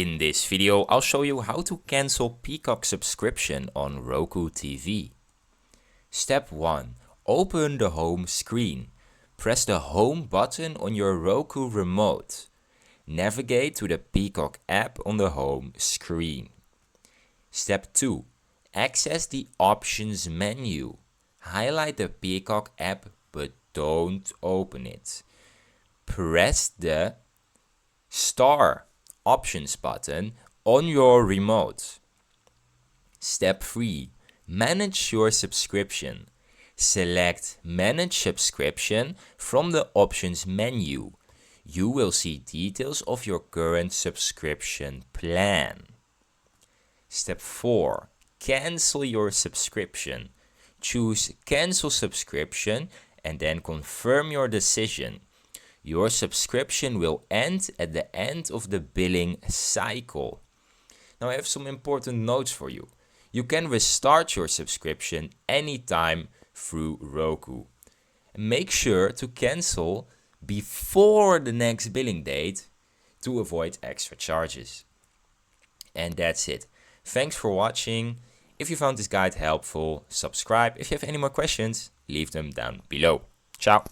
In this video, I'll show you how to cancel Peacock subscription on Roku TV. Step 1. Open the home screen. Press the home button on your Roku remote. Navigate to the Peacock app on the home screen. Step 2. Access the options menu. Highlight the Peacock app but don't open it. Press the star options button on your remote. Step 3. Manage your subscription. Select Manage Subscription from the options menu. You will see details of your current subscription plan. Step 4. Cancel your subscription. Choose Cancel Subscription and then confirm your decision. Your subscription will end at the end of the billing cycle. Now I have some important notes for you. You can restart your subscription anytime through Roku. Make sure to cancel before the next billing date to avoid extra charges. And that's it. Thanks for watching. If you found this guide helpful, subscribe. If you have any more questions, leave them down below. Ciao.